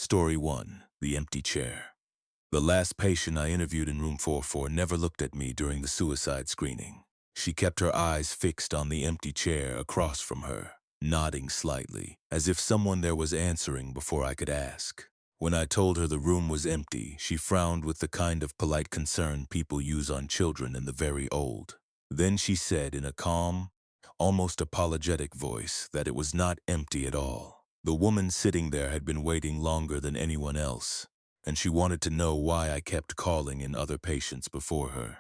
Story 1. The Empty Chair. The last patient I interviewed in room 44 never looked at me during the suicide screening. She kept her eyes fixed on the empty chair across from her, nodding slightly, as if someone there was answering before I could ask. When I told her the room was empty, she frowned with the kind of polite concern people use on children and the very old. Then she said in a calm, almost apologetic voice that it was not empty at all. The woman sitting there had been waiting longer than anyone else, and she wanted to know why I kept calling in other patients before her.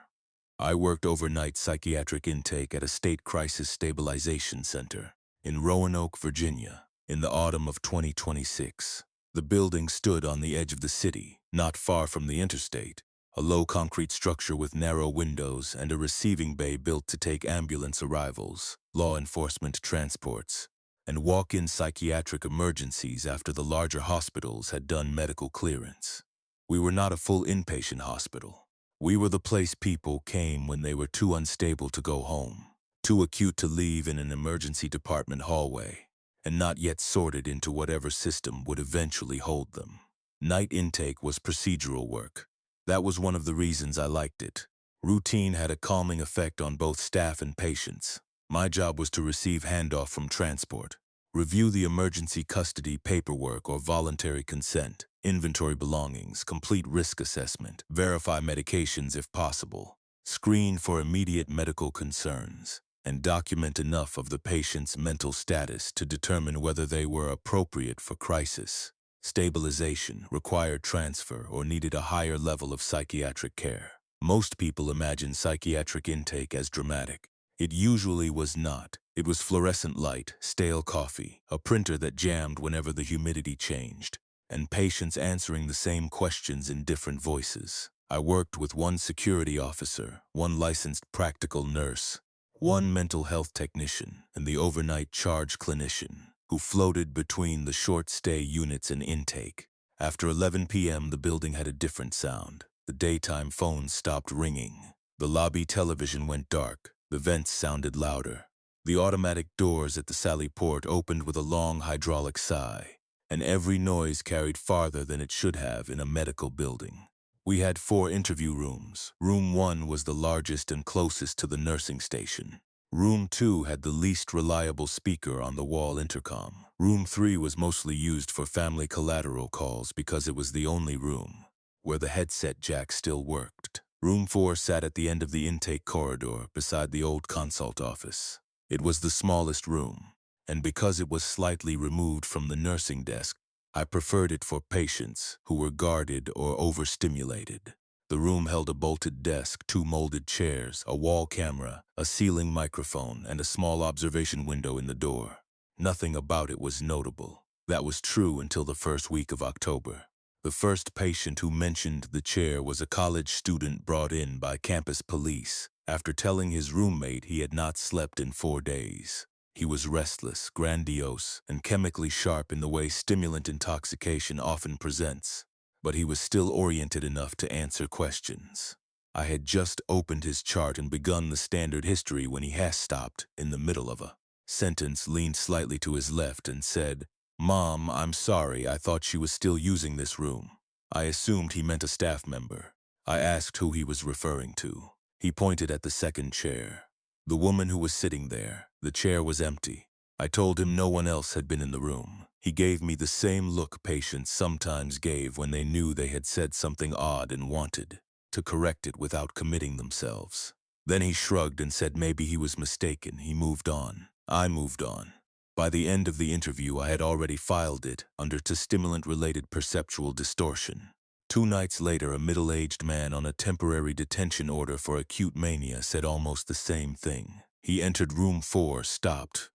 I worked overnight psychiatric intake at a state crisis stabilization center in Roanoke, Virginia, in the autumn of 2026. The building stood on the edge of the city, not far from the interstate, a low concrete structure with narrow windows and a receiving bay built to take ambulance arrivals, law enforcement transports, and walk-in psychiatric emergencies after the larger hospitals had done medical clearance. We were not a full inpatient hospital. We were the place people came when they were too unstable to go home, too acute to leave in an emergency department hallway, and not yet sorted into whatever system would eventually hold them. Night intake was procedural work. That was one of the reasons I liked it. Routine had a calming effect on both staff and patients. My job was to receive handoff from transport, review the emergency custody paperwork or voluntary consent, inventory belongings, complete risk assessment, verify medications if possible, screen for immediate medical concerns, and document enough of the patient's mental status to determine whether they were appropriate for crisis, stabilization, required transfer, or needed a higher level of psychiatric care. Most people imagine psychiatric intake as dramatic. It usually was not. It was fluorescent light, stale coffee, a printer that jammed whenever the humidity changed, and patients answering the same questions in different voices. I worked with one security officer, one licensed practical nurse, one mental health technician, and the overnight charge clinician, who floated between the short-stay units and intake. After 11 p.m., the building had a different sound. The daytime phones stopped ringing. The lobby television went dark. The vents sounded louder. The automatic doors at the Sally Port opened with a long hydraulic sigh, and every noise carried farther than it should have in a medical building. We had 4 interview rooms. Room 1 was the largest and closest to the nursing station. Room 2 had the least reliable speaker on the wall intercom. Room 3 was mostly used for family collateral calls because it was the only room where the headset jack still worked. Room 4 sat at the end of the intake corridor beside the old consult office. It was the smallest room, and because it was slightly removed from the nursing desk, I preferred it for patients who were guarded or overstimulated. The room held a bolted desk, 2 molded chairs, a wall camera, a ceiling microphone, and a small observation window in the door. Nothing about it was notable. That was true until the first week of October. The first patient who mentioned the chair was a college student brought in by campus police after telling his roommate he had not slept in 4 days. He was restless, grandiose, and chemically sharp in the way stimulant intoxication often presents, but he was still oriented enough to answer questions. I had just opened his chart and begun the standard history when he stopped in the middle of a sentence, leaned slightly to his left, and said, "Mom, I'm sorry, I thought she was still using this room." I assumed he meant a staff member. I asked who he was referring to. He pointed at the second chair. The woman who was sitting there. The chair was empty. I told him no one else had been in the room. He gave me the same look patients sometimes gave when they knew they had said something odd and wanted to correct it without committing themselves. Then he shrugged and said maybe he was mistaken. He moved on. I moved on. By the end of the interview, I had already filed it under to stimulant-related perceptual distortion. 2 nights later, a middle-aged man on a temporary detention order for acute mania said almost the same thing. He entered room 4, stopped,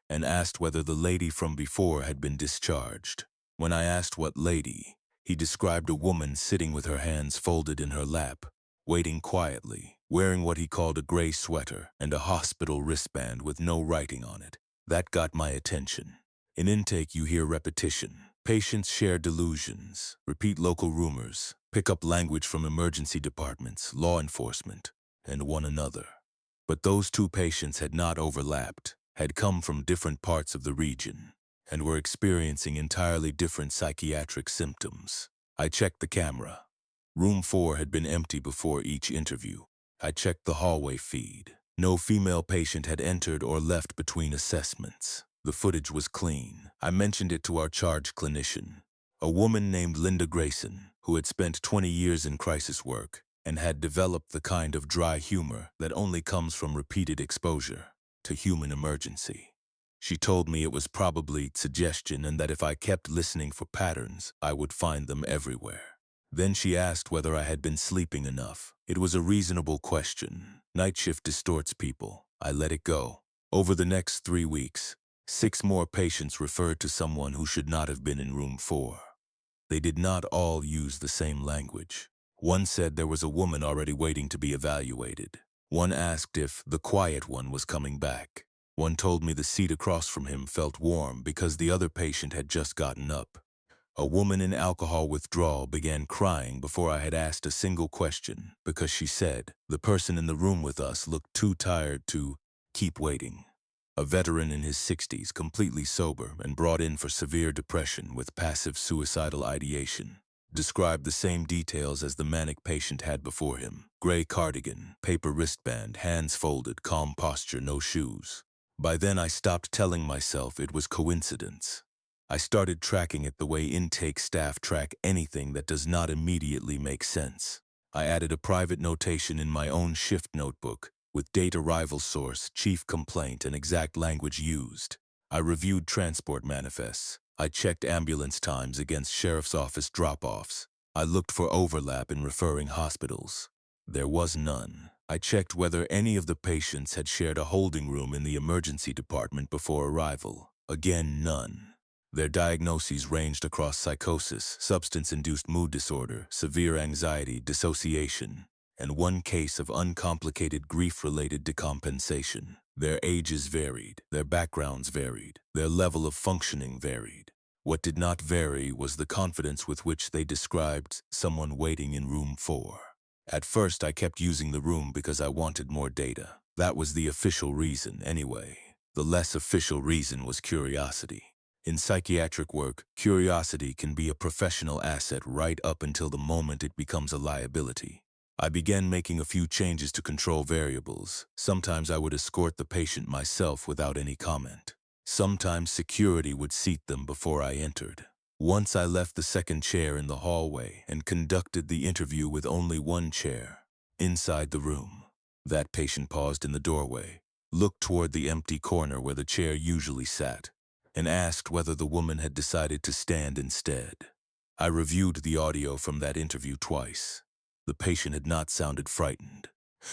and asked whether the lady from before had been discharged. When I asked what lady, he described a woman sitting with her hands folded in her lap, waiting quietly, wearing what he called a gray sweater and a hospital wristband with no writing on it. That got my attention. In intake, you hear repetition. Patients share delusions, repeat local rumors, pick up language from emergency departments, law enforcement, and one another. But those 2 patients had not overlapped, had come from different parts of the region. and were experiencing entirely different psychiatric symptoms. I checked the camera. Room 4 had been empty before each interview. I checked the hallway feed. No female patient had entered or left between assessments. The footage was clean. I mentioned it to our charge clinician, a woman named Linda Grayson, who had spent 20 years in crisis work and had developed the kind of dry humor that only comes from repeated exposure to human emergency. She told me it was probably suggestion and that if I kept listening for patterns, I would find them everywhere. Then she asked whether I had been sleeping enough. It was a reasonable question. Night shift distorts people. I let it go. Over the next 3 weeks, 6 more patients referred to someone who should not have been in room 4. They did not all use the same language. One said there was a woman already waiting to be evaluated. One asked if the quiet one was coming back. One told me the seat across from him felt warm because the other patient had just gotten up. A woman in alcohol withdrawal began crying before I had asked a single question because she said the person in the room with us looked too tired to keep waiting. A veteran in his 60s, completely sober and brought in for severe depression with passive suicidal ideation, described the same details as the manic patient had before him. Gray cardigan, paper wristband, hands folded, calm posture, no shoes. By then I stopped telling myself it was coincidence. I started tracking it the way intake staff track anything that does not immediately make sense. I added a private notation in my own shift notebook with date, arrival source, chief complaint, and exact language used. I reviewed transport manifests. I checked ambulance times against sheriff's office drop-offs. I looked for overlap in referring hospitals. There was none. I checked whether any of the patients had shared a holding room in the emergency department before arrival. Again, none. Their diagnoses ranged across psychosis, substance-induced mood disorder, severe anxiety, dissociation, and one case of uncomplicated grief-related decompensation. Their ages varied, their backgrounds varied, their level of functioning varied. What did not vary was the confidence with which they described someone waiting in room 4. At first, I kept using the room because I wanted more data. That was the official reason, anyway. The less official reason was curiosity. In psychiatric work, curiosity can be a professional asset right up until the moment it becomes a liability. I began making a few changes to control variables. Sometimes I would escort the patient myself without any comment. Sometimes security would seat them before I entered. Once I left the second chair in the hallway and conducted the interview with only one chair. Inside the room, that patient paused in the doorway, looked toward the empty corner where the chair usually sat, and asked whether the woman had decided to stand instead. I reviewed the audio from that interview twice. The patient had not sounded frightened.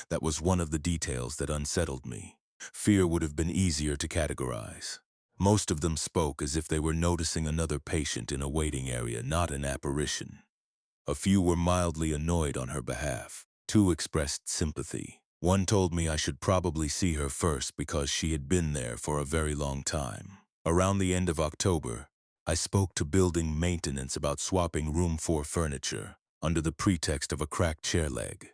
That was one of the details that unsettled me. Fear would have been easier to categorize. Most of them spoke as if they were noticing another patient in a waiting area, not an apparition. A few were mildly annoyed on her behalf. 2 expressed sympathy. One told me I should probably see her first because she had been there for a very long time. Around the end of October, I spoke to building maintenance about swapping room 4 furniture under the pretext of a cracked chair leg.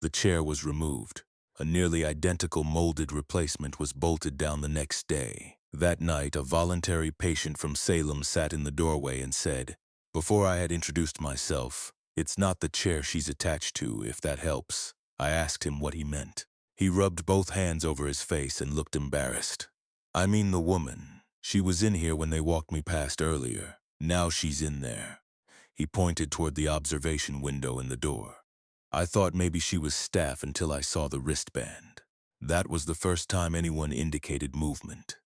The chair was removed. A nearly identical molded replacement was bolted down the next day. That night, a voluntary patient from Salem sat in the doorway and said, before I had introduced myself, "It's not the chair she's attached to, if that helps." I asked him what he meant. He rubbed both hands over his face and looked embarrassed. "I mean the woman. She was in here when they walked me past earlier. Now she's in there." He pointed toward the observation window in the door. I thought maybe she was staff until I saw the wristband. That was the first time anyone indicated movement.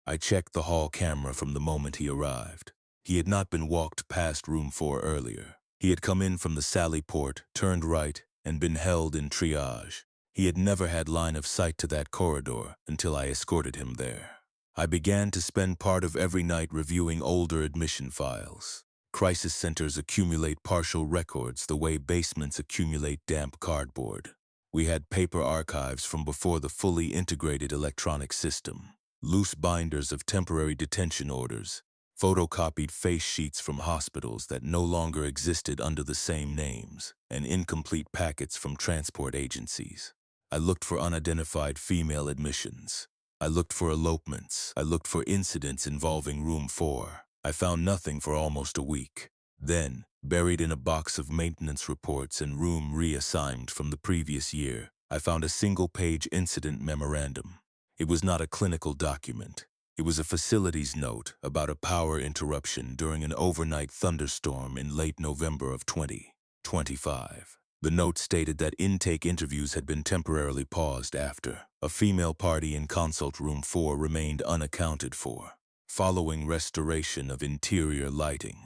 I checked the hall camera from the moment he arrived. He had not been walked past room 4 earlier. He had come in from the Sally Port, turned right, and been held in triage. He had never had line of sight to that corridor until I escorted him there. I began to spend part of every night reviewing older admission files. Crisis centers accumulate partial records the way basements accumulate damp cardboard. We had paper archives from before the fully integrated electronic system, loose binders of temporary detention orders, photocopied face sheets from hospitals that no longer existed under the same names, and incomplete packets from transport agencies. I looked for unidentified female admissions. I looked for elopements. I looked for incidents involving room 4. I found nothing for almost a week. Then, buried in a box of maintenance reports and room reassigned from the previous year, I found a single-page incident memorandum. It was not a clinical document. It was a facilities note about a power interruption during an overnight thunderstorm in late November of 2025. The note stated that intake interviews had been temporarily paused after a female party in consult room 4 remained unaccounted for, following restoration of interior lighting.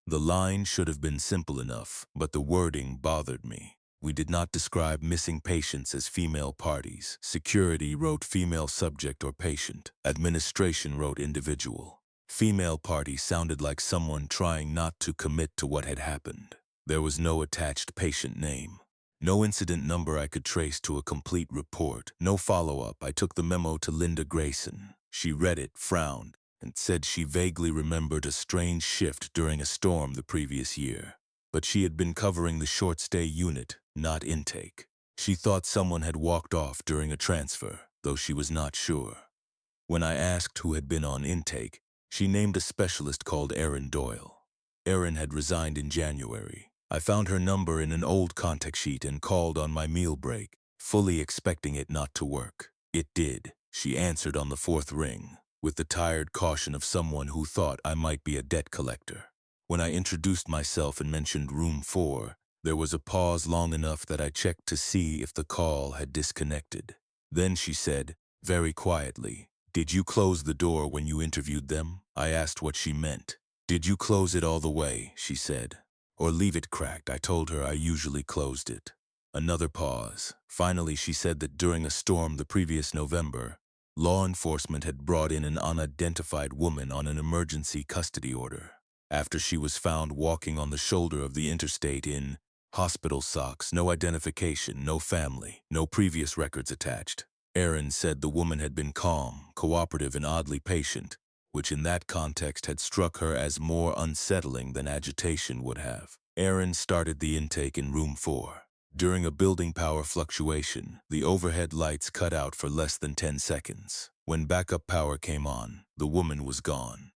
The line should have been simple enough, but the wording bothered me. We did not describe missing patients as female parties. Security wrote female subject or patient. Administration wrote individual. Female party sounded like someone trying not to commit to what had happened. There was no attached patient name. No incident number I could trace to a complete report. No follow-up. I took the memo to Linda Grayson. She read it, frowned, and said she vaguely remembered a strange shift during a storm the previous year. But she had been covering the short-stay unit, not intake. She thought someone had walked off during a transfer, though she was not sure. When I asked who had been on intake, she named a specialist called Erin Doyle. Erin had resigned in January. I found her number in an old contact sheet and called on my meal break, fully expecting it not to work. It did. She answered on the 4th ring, with the tired caution of someone who thought I might be a debt collector. When I introduced myself and mentioned room 4, there was a pause long enough that I checked to see if the call had disconnected. Then she said, very quietly, "Did you close the door when you interviewed them?" I asked what she meant. "Did you close it all the way?" she said. "Or leave it cracked?" I told her I usually closed it. Another pause. Finally, she said that during a storm the previous November, law enforcement had brought in an unidentified woman on an emergency custody order. After she was found walking on the shoulder of the interstate in hospital socks, no identification, no family, no previous records attached. Erin said the woman had been calm, cooperative, and oddly patient, which in that context had struck her as more unsettling than agitation would have. Erin started the intake in room 4. During a building power fluctuation, the overhead lights cut out for less than 10 seconds. When backup power came on, the woman was gone.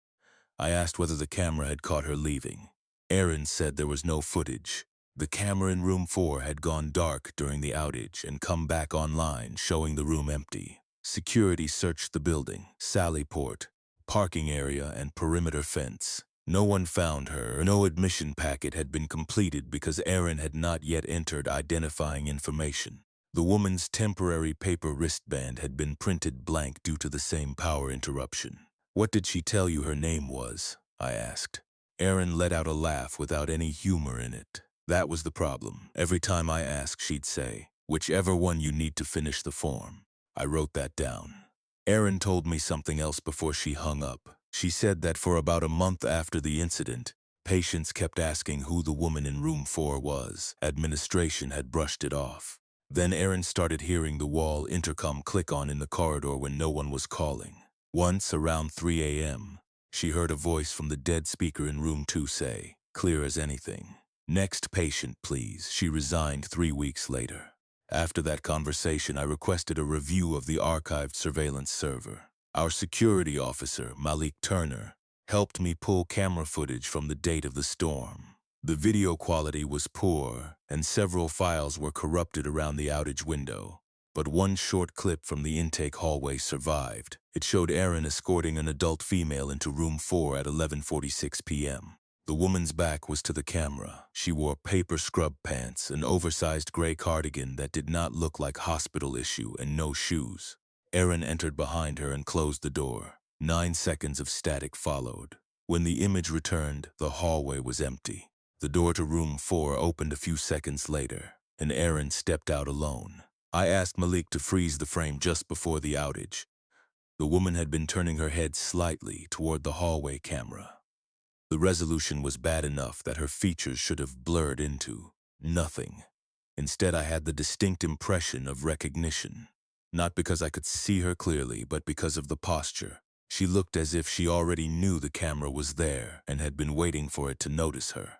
I asked whether the camera had caught her leaving. Erin said there was no footage. The camera in room 4 had gone dark during the outage and come back online, showing the room empty. Security searched the building, sally port, parking area, and perimeter fence. No one found her. No admission packet had been completed because Erin had not yet entered identifying information. The woman's temporary paper wristband had been printed blank due to the same power interruption. "What did she tell you her name was?" I asked. Erin let out a laugh without any humor in it. That was the problem. Every time I asked, she'd say, "Whichever one you need to finish the form." I wrote that down. Erin told me something else before she hung up. She said that for about a month after the incident, patients kept asking who the woman in room 4 was. Administration had brushed it off. Then Erin started hearing the wall intercom click on in the corridor when no one was calling. Once, around 3 a.m., she heard a voice from the dead speaker in room 2 say, clear as anything, "Next patient, please." She resigned 3 weeks later. After that conversation, I requested a review of the archived surveillance server. Our security officer, Malik Turner, helped me pull camera footage from the date of the storm. The video quality was poor, and several files were corrupted around the outage window. But one short clip from the intake hallway survived. It showed Erin escorting an adult female into room 4 at 11:46 p.m. The woman's back was to the camera. She wore paper scrub pants, an oversized gray cardigan that did not look like hospital issue, and no shoes. Erin entered behind her and closed the door. 9 seconds of static followed. When the image returned, the hallway was empty. The door to room 4 opened a few seconds later, and Erin stepped out alone. I asked Malik to freeze the frame just before the outage. The woman had been turning her head slightly toward the hallway camera. The resolution was bad enough that her features should have blurred into nothing. Instead, I had the distinct impression of recognition. Not because I could see her clearly, but because of the posture. She looked as if she already knew the camera was there and had been waiting for it to notice her.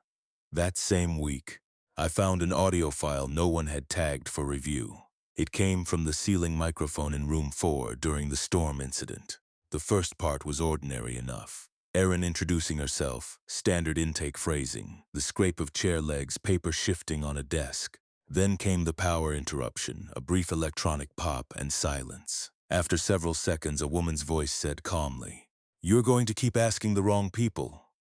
That same week, I found an audio file no one had tagged for review. It came from the ceiling microphone in room 4 during the storm incident. The first part was ordinary enough. Erin introducing herself, standard intake phrasing, the scrape of chair legs, paper shifting on a desk. Then came the power interruption, a brief electronic pop and silence. After several seconds, a woman's voice said calmly, "You're going to keep asking the wrong people."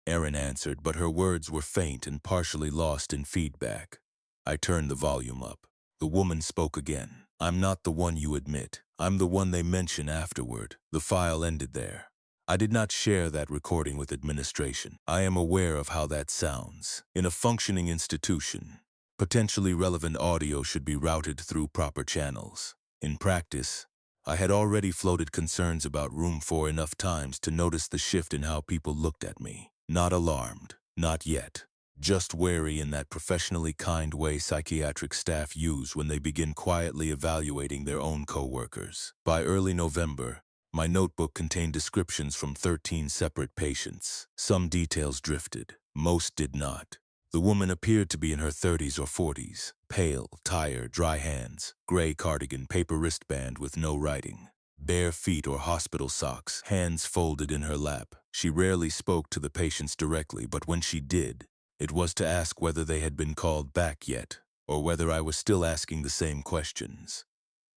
Erin answered, but her words were faint and partially lost in feedback. I turned the volume up. The woman spoke again. "I'm not the one you admit. I'm the one they mention afterward." The file ended there. I did not share that recording with administration. I am aware of how that sounds. In a functioning institution, potentially relevant audio should be routed through proper channels. In practice, I had already floated concerns about room 4 enough times to notice the shift in how people looked at me. Not alarmed, not yet. Just wary in that professionally kind way psychiatric staff use when they begin quietly evaluating their own coworkers. By early November, my notebook contained descriptions from 13 separate patients. Some details drifted. Most did not. The woman appeared to be in her 30s or 40s. Pale, tired, dry hands, gray cardigan, paper wristband with no writing. Bare feet or hospital socks, hands folded in her lap. She rarely spoke to the patients directly, but when she did, it was to ask whether they had been called back yet, or whether I was still asking the same questions,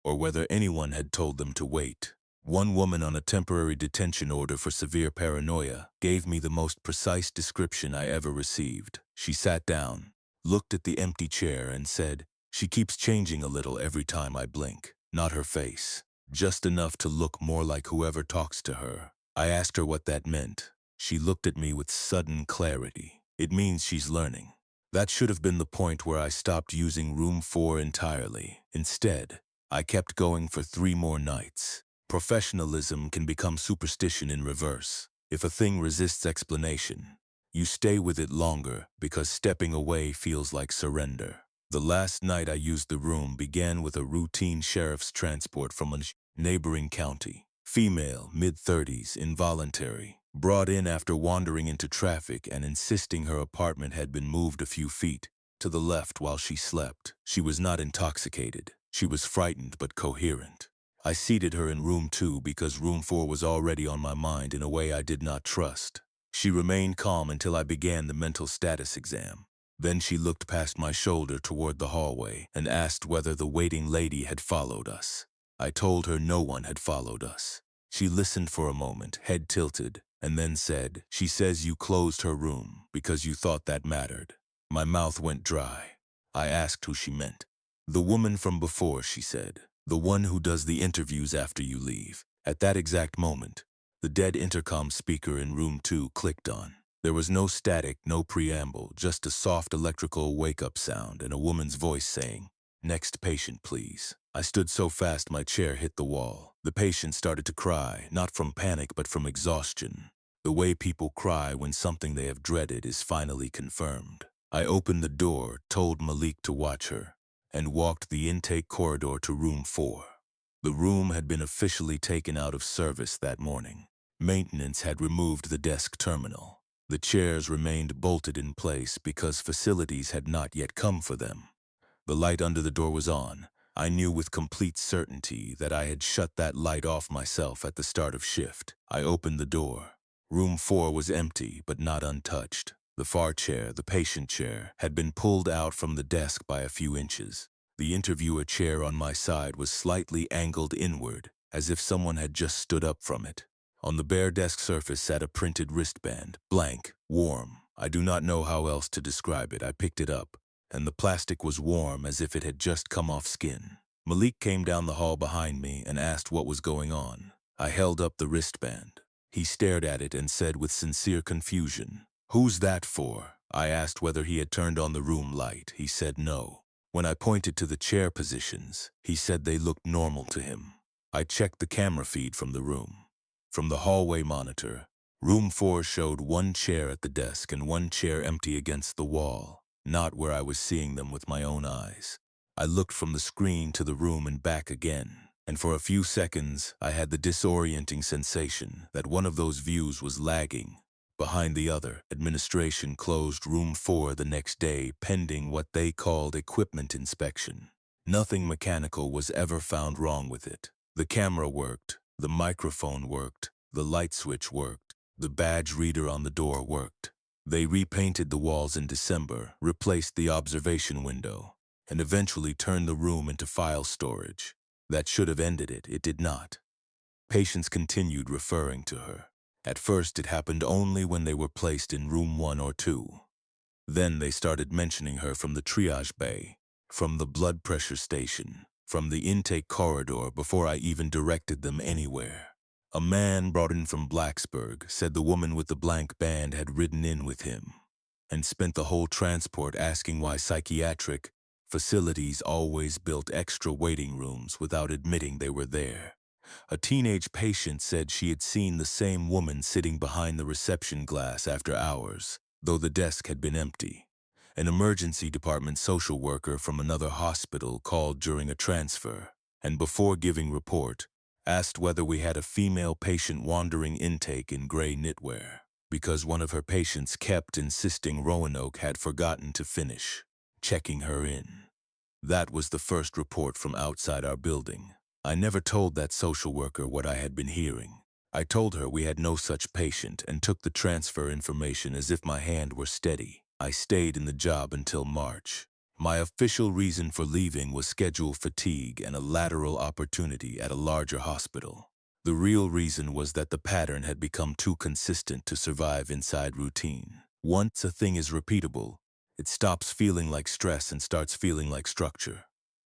or whether anyone had told them to wait. One woman on a temporary detention order for severe paranoia gave me the most precise description I ever received. She sat down, looked at the empty chair, and said, "She keeps changing a little every time I blink." Not her face, just enough to look more like whoever talks to her. I asked her what that meant. She looked at me with sudden clarity. "It means she's learning." That should have been the point where I stopped using room 4 entirely. Instead, I kept going for 3 more nights. Professionalism can become superstition in reverse. If a thing resists explanation, you stay with it longer because stepping away feels like surrender. The last night I used the room began with a routine sheriff's transport from a neighboring county. Female, mid-30s, involuntary. Brought in after wandering into traffic and insisting her apartment had been moved a few feet to the left while she slept. She was not intoxicated. She was frightened but coherent. I seated her in room 2 because room 4 was already on my mind in a way I did not trust. She remained calm until I began the mental status exam. Then she looked past my shoulder toward the hallway and asked whether the waiting lady had followed us. I told her no one had followed us. She listened for a moment, head tilted, and then said, "She says you closed her room because you thought that mattered." My mouth went dry. I asked who she meant. "The woman from before," she said. "The one who does the interviews after you leave." At that exact moment, the dead intercom speaker in room 2 clicked on. There was no static, no preamble, just a soft electrical wake-up sound and a woman's voice saying, "Next patient, please." I stood so fast my chair hit the wall. The patient started to cry, not from panic but from exhaustion. The way people cry when something they have dreaded is finally confirmed. I opened the door, told Malik to watch her, and walked the intake corridor to room 4. The room had been officially taken out of service that morning. Maintenance had removed the desk terminal. The chairs remained bolted in place because facilities had not yet come for them. The light under the door was on. I knew with complete certainty that I had shut that light off myself at the start of shift. I opened the door. Room 4 was empty, but not untouched. The far chair, the patient chair, had been pulled out from the desk by a few inches. The interviewer chair on my side was slightly angled inward, as if someone had just stood up from it. On the bare desk surface sat a printed wristband, blank, warm. I do not know how else to describe it. I picked it up, and the plastic was warm as if it had just come off skin. Malik came down the hall behind me and asked what was going on. I held up the wristband. He stared at it and said with sincere confusion, "Who's that for?" I asked whether he had turned on the room light. He said no. When I pointed to the chair positions, he said they looked normal to him. I checked the camera feed from the room. From the hallway monitor, room 4 showed one chair at the desk and one chair empty against the wall, not where I was seeing them with my own eyes. I looked from the screen to the room and back again, and for a few seconds I had the disorienting sensation that one of those views was lagging behind the other. Administration closed room 4 the next day pending what they called equipment inspection. Nothing mechanical was ever found wrong with it. The camera worked, the microphone worked, the light switch worked, the badge reader on the door worked. They repainted the walls in December, replaced the observation window, and eventually turned the room into file storage. That should have ended it. It did not. Patients continued referring to her. At first, it happened only when they were placed in room 1 or 2. Then they started mentioning her from the triage bay, from the blood pressure station, from the intake corridor before I even directed them anywhere. A man brought in from Blacksburg said the woman with the blank band had ridden in with him and spent the whole transport asking why psychiatric facilities always built extra waiting rooms without admitting they were there. A teenage patient said she had seen the same woman sitting behind the reception glass after hours, though the desk had been empty. An emergency department social worker from another hospital called during a transfer, and before giving report, asked whether we had a female patient wandering intake in gray knitwear, because one of her patients kept insisting Roanoke had forgotten to finish checking her in. That was the first report from outside our building. I never told that social worker what I had been hearing. I told her we had no such patient and took the transfer information as if my hand were steady. I stayed in the job until March. My official reason for leaving was schedule fatigue and a lateral opportunity at a larger hospital. The real reason was that the pattern had become too consistent to survive inside routine. Once a thing is repeatable, it stops feeling like stress and starts feeling like structure.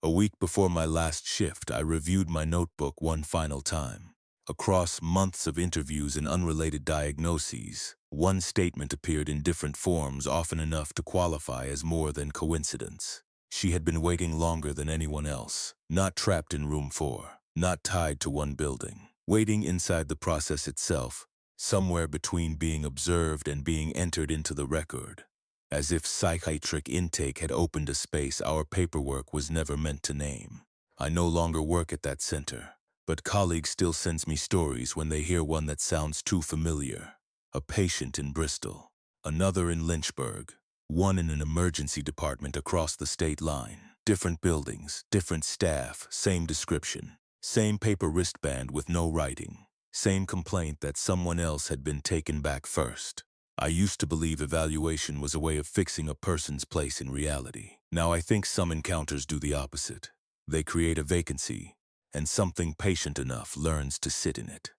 A week before my last shift, I reviewed my notebook one final time. Across months of interviews and unrelated diagnoses, one statement appeared in different forms, often enough to qualify as more than coincidence. She had been waiting longer than anyone else, not trapped in room 4, not tied to one building, waiting inside the process itself, somewhere between being observed and being entered into the record. As if psychiatric intake had opened a space our paperwork was never meant to name. I no longer work at that center, but colleagues still send me stories when they hear one that sounds too familiar. A patient in Bristol, another in Lynchburg, one in an emergency department across the state line. Different buildings, different staff, same description, same paper wristband with no writing, same complaint that someone else had been taken back first. I used to believe evaluation was a way of fixing a person's place in reality. Now I think some encounters do the opposite. They create a vacancy, and something patient enough learns to sit in it.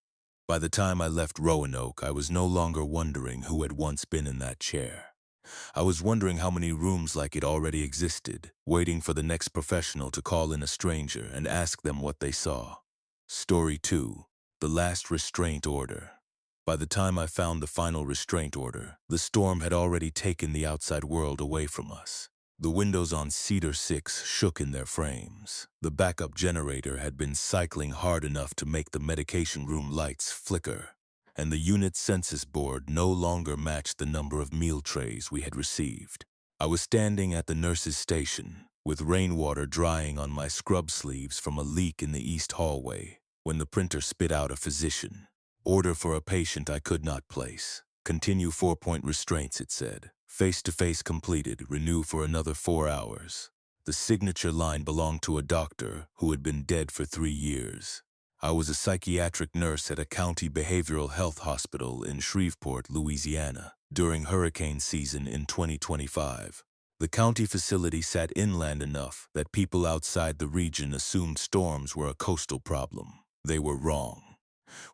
By the time I left Roanoke, I was no longer wondering who had once been in that chair. I was wondering how many rooms like it already existed, waiting for the next professional to call in a stranger and ask them what they saw. Story 2. The Last Restraint Order. By the time I found the final restraint order, the storm had already taken the outside world away from us. The windows on Cedar 6 shook in their frames. The backup generator had been cycling hard enough to make the medication room lights flicker, and the unit census board no longer matched the number of meal trays we had received. I was standing at the nurse's station, with rainwater drying on my scrub sleeves from a leak in the east hallway, when the printer spit out a physician. Order for a patient I could not place. Continue 4-point restraints, it said. Face-to-face completed, renew for another 4 hours. The signature line belonged to a doctor who had been dead for 3 years. I was a psychiatric nurse at a county behavioral health hospital in Shreveport, Louisiana, during hurricane season in 2025. The county facility sat inland enough that people outside the region assumed storms were a coastal problem. They were wrong.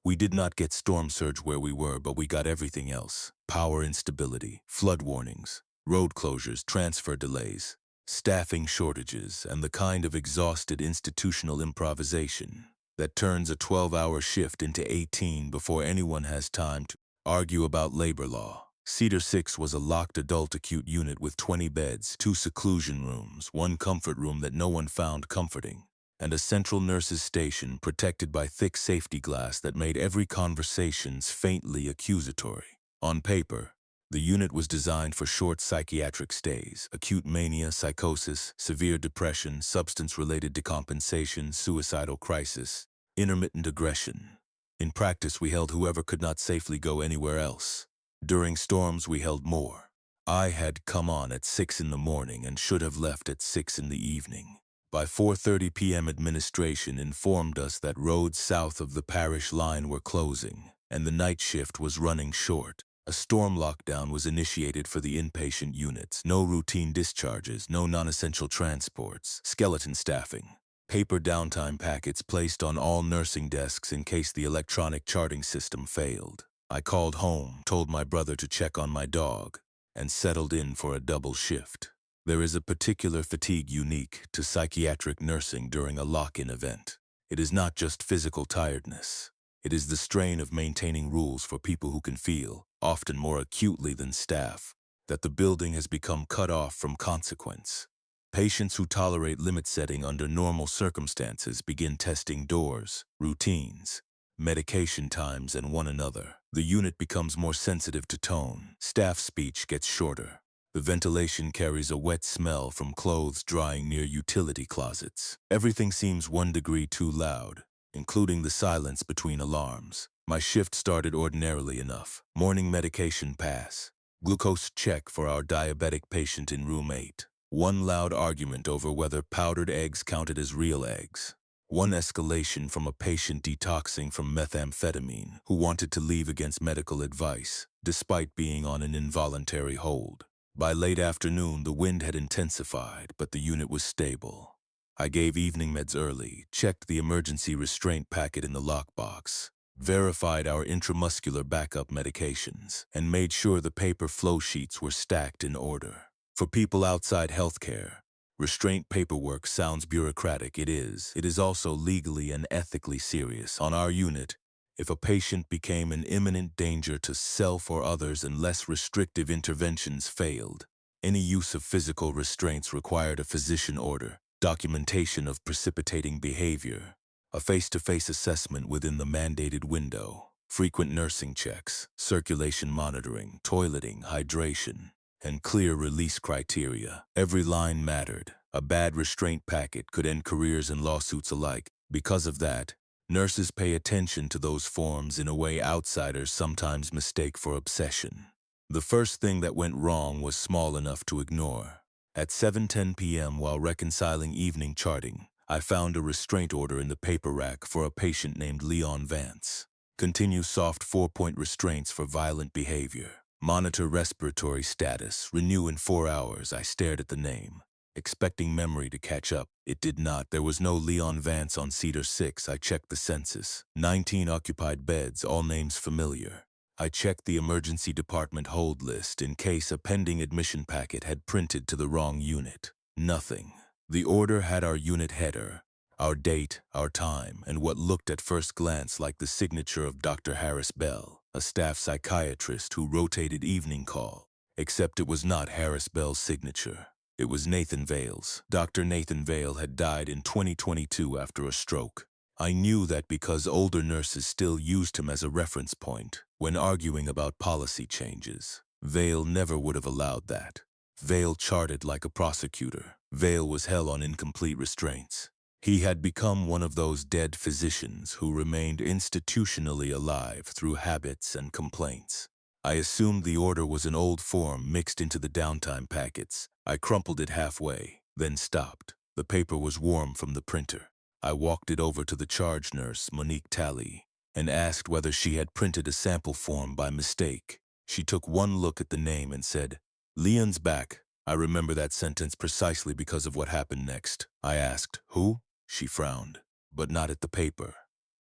We did not get storm surge where we were, but we got everything else. Power instability, flood warnings, road closures, transfer delays, staffing shortages, and the kind of exhausted institutional improvisation that turns a 12-hour shift into 18 before anyone has time to argue about labor law. Cedar 6 was a locked adult acute unit with 20 beds, 2 seclusion rooms, 1 comfort room that no one found comforting, and a central nurse's station protected by thick safety glass that made every conversation faintly accusatory. On paper, the unit was designed for short psychiatric stays: acute mania, psychosis, severe depression, substance-related decompensation, suicidal crisis, intermittent aggression. In practice, we held whoever could not safely go anywhere else. During storms, we held more. I had come on at 6 in the morning and should have left at 6 in the evening. By 4:30 p.m. administration informed us that roads south of the parish line were closing, and the night shift was running short. A storm lockdown was initiated for the inpatient units. No routine discharges, no non-essential transports, skeleton staffing. Paper downtime packets placed on all nursing desks in case the electronic charting system failed. I called home, told my brother to check on my dog, and settled in for a double shift. There is a particular fatigue unique to psychiatric nursing during a lock-in event. It is not just physical tiredness. It is the strain of maintaining rules for people who can feel, often more acutely than staff, that the building has become cut off from consequence. Patients who tolerate limit setting under normal circumstances begin testing doors, routines, medication times, and one another. The unit becomes more sensitive to tone. Staff speech gets shorter. The ventilation carries a wet smell from clothes drying near utility closets. Everything seems 1 degree too loud, including the silence between alarms. My shift started ordinarily enough. Morning medication pass. Glucose check for our diabetic patient in room 8. One loud argument over whether powdered eggs counted as real eggs. One escalation from a patient detoxing from methamphetamine who wanted to leave against medical advice, despite being on an involuntary hold. By late afternoon, the wind had intensified, but the unit was stable. I gave evening meds early, checked the emergency restraint packet in the lockbox, verified our intramuscular backup medications, and made sure the paper flow sheets were stacked in order. For people outside healthcare, restraint paperwork sounds bureaucratic. It is. It is also legally and ethically serious. On our unit, if a patient became an imminent danger to self or others unless restrictive interventions failed, any use of physical restraints required a physician order, documentation of precipitating behavior, a face-to-face assessment within the mandated window, frequent nursing checks, circulation monitoring, toileting, hydration, and clear release criteria. Every line mattered. A bad restraint packet could end careers and lawsuits alike. Because of that, nurses pay attention to those forms in a way outsiders sometimes mistake for obsession. The first thing that went wrong was small enough to ignore. At 7:10 p.m. while reconciling evening charting, I found a restraint order in the paper rack for a patient named Leon Vance. Continue soft 4-point restraints for violent behavior. Monitor respiratory status. Renew in 4 hours. I stared at the name, expecting memory to catch up. It did not. There was no Leon Vance on Cedar 6. I checked the census. 19 occupied beds, all names familiar. I checked the emergency department hold list in case a pending admission packet had printed to the wrong unit. Nothing. The order had our unit header, our date, our time, and what looked at first glance like the signature of Dr. Harris Bell, a staff psychiatrist who rotated evening call. Except it was not Harris Bell's signature. It was Nathan Vale's. Dr. Nathan Vale had died in 2022 after a stroke. I knew that because older nurses still used him as a reference point when arguing about policy changes. Vale never would have allowed that. Vale charted like a prosecutor. Vale was hell on incomplete restraints. He had become one of those dead physicians who remained institutionally alive through habits and complaints. I assumed the order was an old form mixed into the downtime packets. I crumpled it halfway, then stopped. The paper was warm from the printer. I walked it over to the charge nurse, Monique Talley, and asked whether she had printed a sample form by mistake. She took one look at the name and said, "Leon's back." I remember that sentence precisely because of what happened next. I asked, "Who?" She frowned, but not at the paper.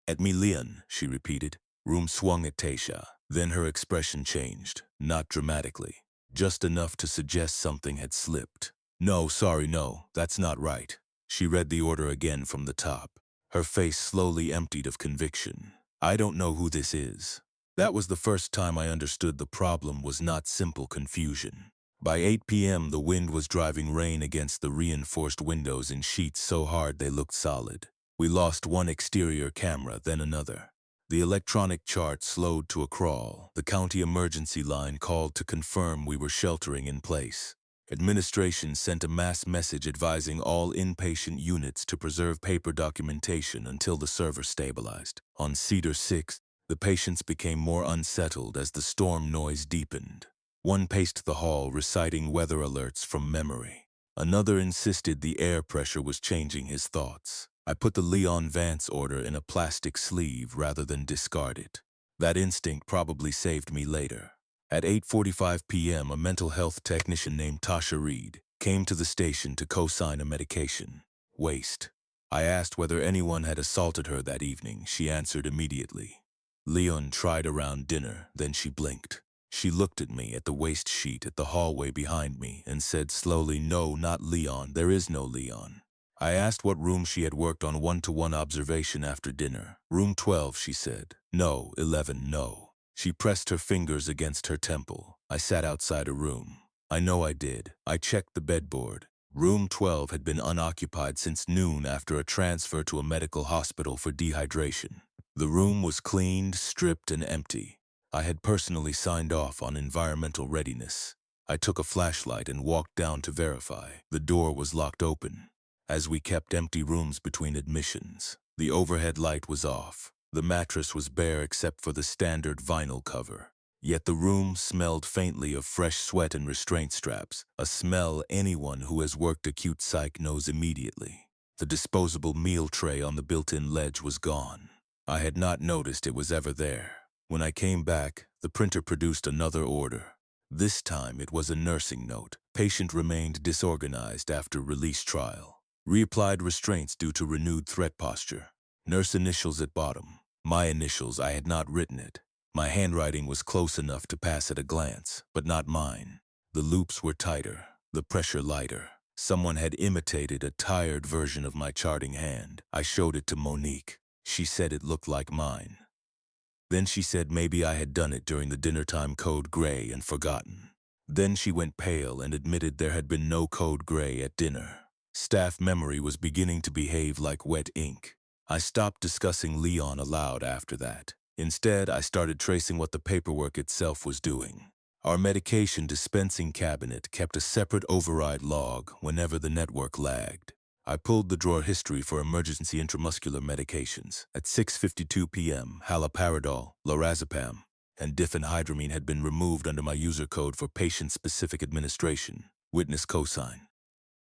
"At me, Leon," she repeated. Room swung at Tasha. Then her expression changed, not dramatically, just enough to suggest something had slipped. "No, sorry, no, that's not right." She read the order again from the top. Her face slowly emptied of conviction. "I don't know who this is." That was the first time I understood the problem was not simple confusion. By 8 p.m., the wind was driving rain against the reinforced windows in sheets so hard they looked solid. We lost one exterior camera, then another. The electronic chart slowed to a crawl. The county emergency line called to confirm we were sheltering in place. Administration sent a mass message advising all inpatient units to preserve paper documentation until the server stabilized. On Cedar 6, the patients became more unsettled as the storm noise deepened. One paced the hall reciting weather alerts from memory. Another insisted the air pressure was changing his thoughts. I put the Leon Vance order in a plastic sleeve rather than discard it. That instinct probably saved me later. At 8:45 p.m., a mental health technician named Tasha Reed came to the station to co-sign a medication. Waste. I asked whether anyone had assaulted her that evening. She answered immediately. Leon tried around dinner, then she blinked. She looked at me at the waste sheet at the hallway behind me and said slowly, "No, not Leon. There is no Leon." I asked what room she had worked on one-to-one observation after dinner. "Room 12, she said. "No, 11, no." She pressed her fingers against her temple. I sat outside a room. I know I did. I checked the bedboard. Room 12 had been unoccupied since noon after a transfer to a medical hospital for dehydration. The room was cleaned, stripped, and empty. I had personally signed off on environmental readiness. I took a flashlight and walked down to verify. The door was locked open. As we kept empty rooms between admissions, the overhead light was off. The mattress was bare except for the standard vinyl cover. Yet the room smelled faintly of fresh sweat and restraint straps, a smell anyone who has worked acute psych knows immediately. The disposable meal tray on the built-in ledge was gone. I had not noticed it was ever there. When I came back, the printer produced another order. This time it was a nursing note. Patient remained disorganized after release trial. Reapplied restraints due to renewed threat posture. Nurse initials at bottom. My initials, I had not written it. My handwriting was close enough to pass at a glance, but not mine. The loops were tighter, the pressure lighter. Someone had imitated a tired version of my charting hand. I showed it to Monique. She said it looked like mine. Then she said maybe I had done it during the dinnertime code gray and forgotten. Then she went pale and admitted there had been no code gray at dinner. Staff memory was beginning to behave like wet ink. I stopped discussing Leon aloud after that. Instead, I started tracing what the paperwork itself was doing. Our medication dispensing cabinet kept a separate override log whenever the network lagged. I pulled the drawer history for emergency intramuscular medications. At 6:52 p.m., haloperidol, lorazepam, and diphenhydramine had been removed under my user code for patient-specific administration. Witness cosign.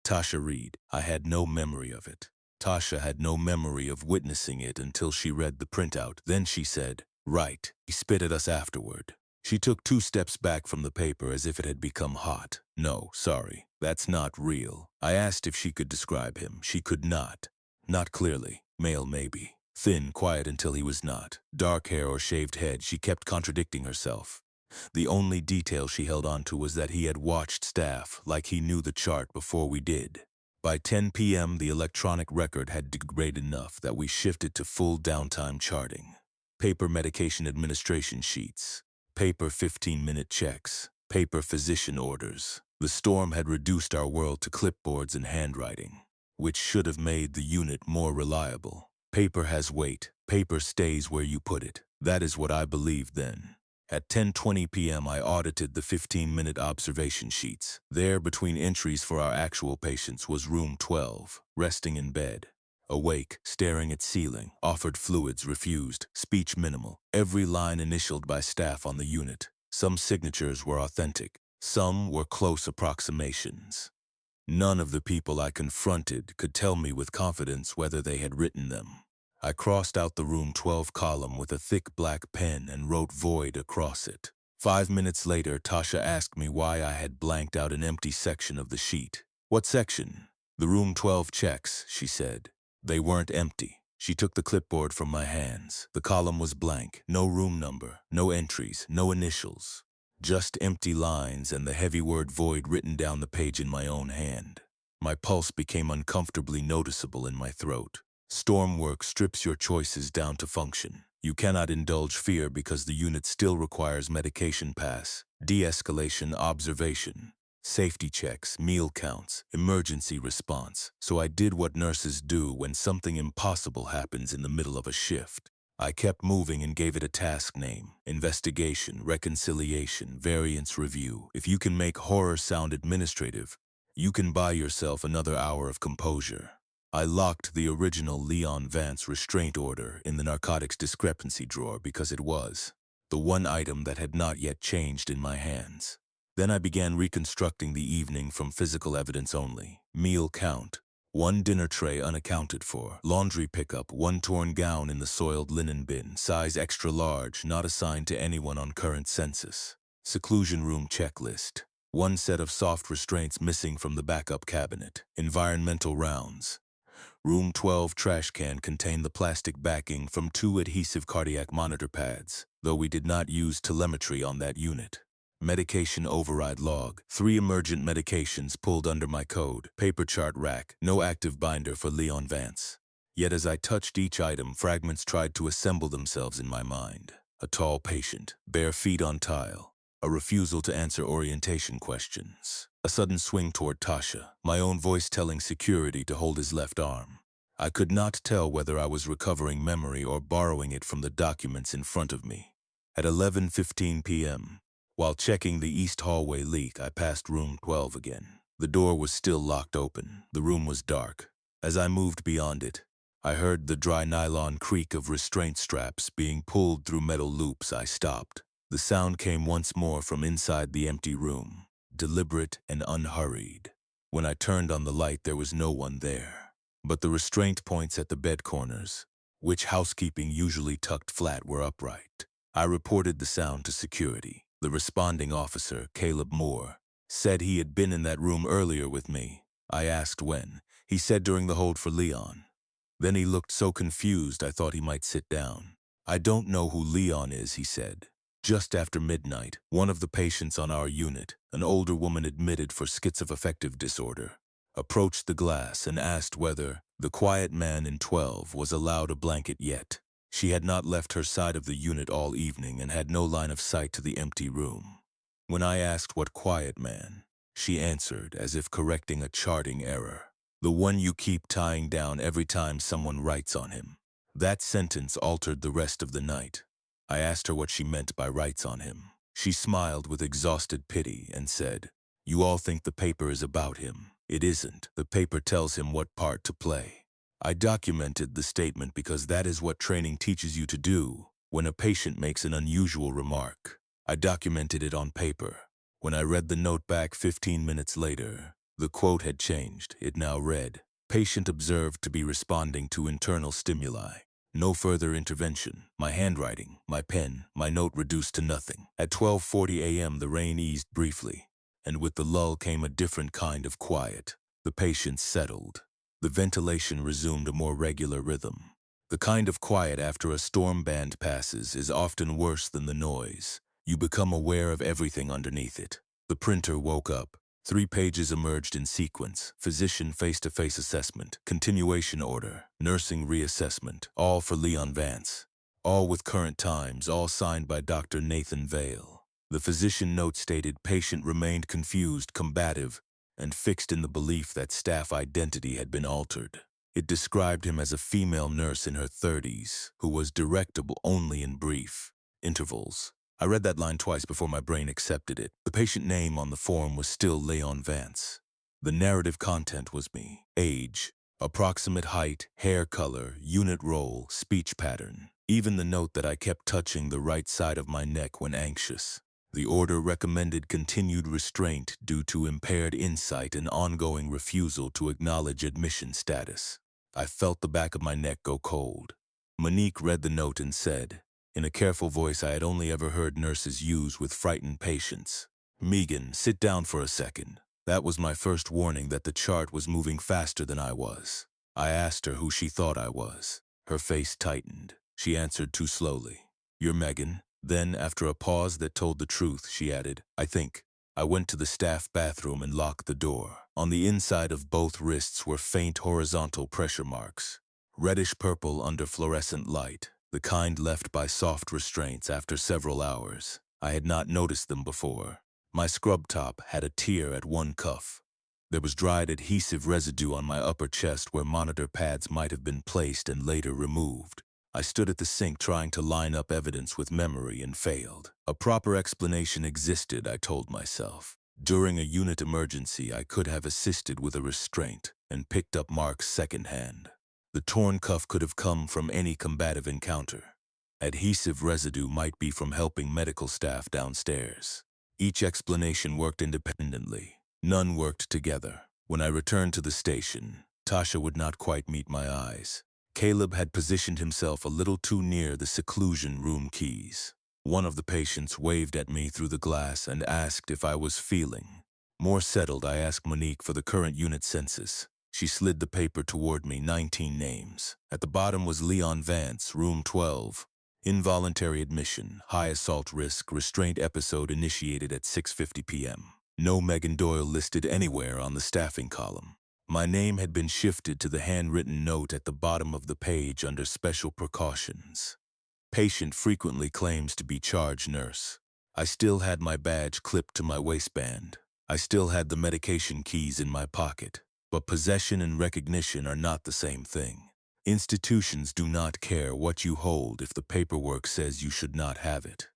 Tasha Reed. I had no memory of it. Tasha had no memory of witnessing it until she read the printout. Then she said, "Right." He spit at us afterward. She took 2 steps back from the paper as if it had become hot. "No, sorry, that's not real." I asked if she could describe him. She could not. Not clearly. Male maybe. Thin, quiet until he was not. Dark hair or shaved head. She kept contradicting herself. The only detail she held on to was that he had watched staff like he knew the chart before we did. By 10 p.m., the electronic record had degraded enough that we shifted to full downtime charting. Paper medication administration sheets. Paper 15-minute checks. Paper physician orders. The storm had reduced our world to clipboards and handwriting, which should have made the unit more reliable. Paper has weight. Paper stays where you put it. That is what I believed then. At 10:20 p.m., I audited the 15-minute observation sheets. There, between entries for our actual patients, was room 12, resting in bed. Awake, staring at ceiling, offered fluids, refused, speech minimal. Every line initialed by staff on the unit. Some signatures were authentic. Some were close approximations. None of the people I confronted could tell me with confidence whether they had written them. I crossed out the room 12 column with a thick black pen and wrote void across it. 5 minutes later, Tasha asked me why I had blanked out an empty section of the sheet. "What section?" "The room 12 checks," she said. They weren't empty. She took the clipboard from my hands. The column was blank. No room number, no entries, no initials. Just empty lines and the heavy word void written down the page in my own hand. My pulse became uncomfortably noticeable in my throat. Storm work strips your choices down to function. You cannot indulge fear because the unit still requires medication pass, de-escalation observation, safety checks, meal counts, emergency response. So I did what nurses do when something impossible happens in the middle of a shift. I kept moving and gave it a task name: investigation, reconciliation, variance review. If you can make horror sound administrative, you can buy yourself another hour of composure. I locked the original Leon Vance restraint order in the narcotics discrepancy drawer because it was the one item that had not yet changed in my hands. Then I began reconstructing the evening from physical evidence only. Meal count: one dinner tray unaccounted for. Laundry pickup: one torn gown in the soiled linen bin, size extra large, not assigned to anyone on current census. Seclusion room checklist: one set of soft restraints missing from the backup cabinet. Environmental rounds: room 12 trash can contained the plastic backing from 2 adhesive cardiac monitor pads, though we did not use telemetry on that unit. Medication override log: 3 emergent medications pulled under my code. Paper chart rack: no active binder for Leon Vance. Yet as I touched each item, fragments tried to assemble themselves in my mind. A tall patient, bare feet on tile. A refusal to answer orientation questions. A sudden swing toward Tasha, my own voice telling security to hold his left arm. I could not tell whether I was recovering memory or borrowing it from the documents in front of me. At 11:15 p.m., while checking the east hallway leak, I passed room 12 again. The door was still locked open. The room was dark. As I moved beyond it, I heard the dry nylon creak of restraint straps being pulled through metal loops. I stopped. The sound came once more from inside the empty room, deliberate and unhurried. When I turned on the light, there was no one there. But the restraint points at the bed corners, which housekeeping usually tucked flat, were upright. I reported the sound to security. The responding officer, Caleb Moore, said he had been in that room earlier with me. I asked when. He said during the hold for Leon. Then he looked so confused I thought he might sit down. I don't know who Leon is, he said. Just after midnight, one of the patients on our unit, an older woman admitted for schizoaffective disorder, approached the glass and asked whether the quiet man in 12 was allowed a blanket yet. She had not left her side of the unit all evening and had no line of sight to the empty room. When I asked what quiet man, she answered as if correcting a charting error. The one you keep tying down every time someone writes on him. That sentence altered the rest of the night. I asked her what she meant by writes on him. She smiled with exhausted pity and said, "You all think the paper is about him. It isn't. The paper tells him what part to play." I documented the statement because that is what training teaches you to do when a patient makes an unusual remark. I documented it on paper. When I read the note back 15 minutes later, the quote had changed. It now read, "Patient observed to be responding to internal stimuli. No further intervention. My handwriting, my pen, my note reduced to nothing." At 12:40 a.m. the rain eased briefly, and with the lull came a different kind of quiet. The patient settled. The ventilation resumed a more regular rhythm. The kind of quiet after a storm band passes is often worse than the noise. You become aware of everything underneath it. The printer woke up. 3 pages emerged in sequence: physician face-to-face assessment, continuation order, nursing reassessment, all for Leon Vance. All with current times, all signed by Dr. Nathan Vale. The physician note stated patient remained confused, combative, and fixed in the belief that staff identity had been altered. It described him as a female nurse in her 30s, who was directable only in brief intervals. I read that line twice before my brain accepted it. The patient name on the form was still Leon Vance. The narrative content was me. Age, approximate height, hair color, unit role, speech pattern. Even the note that I kept touching the right side of my neck when anxious. The order recommended continued restraint due to impaired insight and ongoing refusal to acknowledge admission status. I felt the back of my neck go cold. Monique read the note and said, in a careful voice I had only ever heard nurses use with frightened patients, "Megan, sit down for a second." That was my first warning that the chart was moving faster than I was. I asked her who she thought I was. Her face tightened. She answered too slowly, "You're Megan." Then, after a pause that told the truth, she added, "I think." I went to the staff bathroom and locked the door. On the inside of both wrists were faint horizontal pressure marks, reddish-purple under fluorescent light, the kind left by soft restraints after several hours. I had not noticed them before. My scrub top had a tear at one cuff. There was dried adhesive residue on my upper chest where monitor pads might have been placed and later removed. I stood at the sink trying to line up evidence with memory and failed. A proper explanation existed, I told myself. During a unit emergency, I could have assisted with a restraint and picked up marks secondhand. The torn cuff could have come from any combative encounter. Adhesive residue might be from helping medical staff downstairs. Each explanation worked independently. None worked together. When I returned to the station, Tasha would not quite meet my eyes. Caleb had positioned himself a little too near the seclusion room keys. One of the patients waved at me through the glass and asked if I was feeling. More settled, I asked Monique for the current unit census. She slid the paper toward me, 19 names. At the bottom was Leon Vance, room 12. Involuntary admission, high assault risk, restraint episode initiated at 6:50 p.m. No Megan Doyle listed anywhere on the staffing column. My name had been shifted to the handwritten note at the bottom of the page under special precautions. Patient frequently claims to be charge nurse. I still had my badge clipped to my waistband. I still had the medication keys in my pocket. But possession and recognition are not the same thing. Institutions do not care what you hold if the paperwork says you should not have it.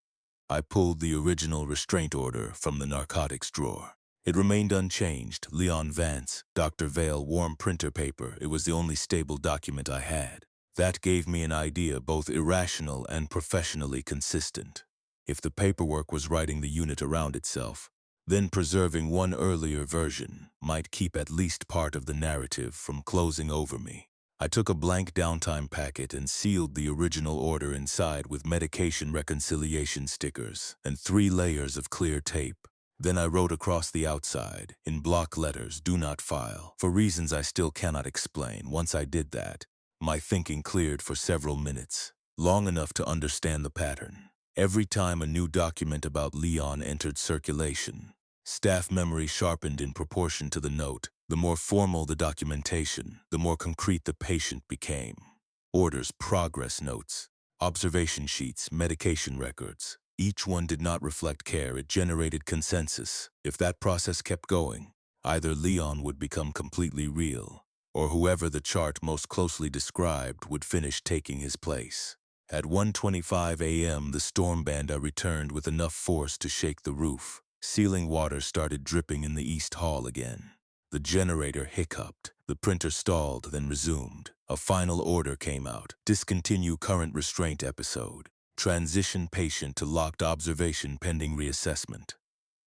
I pulled the original restraint order from the narcotics drawer. It remained unchanged. Leon Vance, Dr. Vale, warm printer paper. It was the only stable document I had. That gave me an idea both irrational and professionally consistent. If the paperwork was writing the unit around itself, then preserving one earlier version might keep at least part of the narrative from closing over me. I took a blank downtime packet and sealed the original order inside with medication reconciliation stickers and 3 layers of clear tape. Then I wrote across the outside, in block letters, "Do not file," for reasons I still cannot explain. Once I did that, my thinking cleared for several minutes, long enough to understand the pattern. Every time a new document about Leon entered circulation, staff memory sharpened in proportion to the note. The more formal the documentation, the more concrete the patient became. Orders, progress notes, observation sheets, medication records. Each one did not reflect care. It generated consensus. If that process kept going, either Leon would become completely real, or whoever the chart most closely described would finish taking his place. At 1:25 a.m., the storm band returned with enough force to shake the roof. Ceiling water started dripping in the East Hall again. The generator hiccuped. The printer stalled, then resumed. A final order came out. Discontinue current restraint episode. Transition patient to locked observation pending reassessment.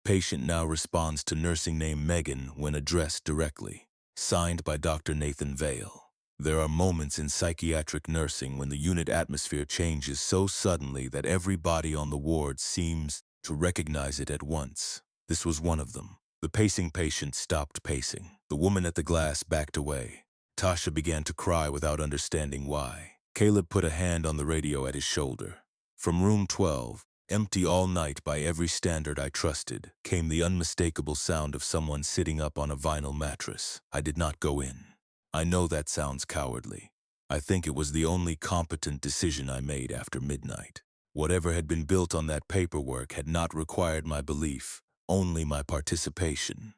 Patient now responds to nursing name Megan when addressed directly. Signed by Dr. Nathan Vale. There are moments in psychiatric nursing when the unit atmosphere changes so suddenly that every body on the ward seems to recognize it at once. This was one of them. The pacing patient stopped pacing. The woman at the glass backed away. Tasha began to cry without understanding why. Caleb put a hand on the radio at his shoulder. From room 12, empty all night by every standard I trusted, came the unmistakable sound of someone sitting up on a vinyl mattress. I did not go in. I know that sounds cowardly. I think it was the only competent decision I made after midnight. Whatever had been built on that paperwork had not required my belief, only my participation.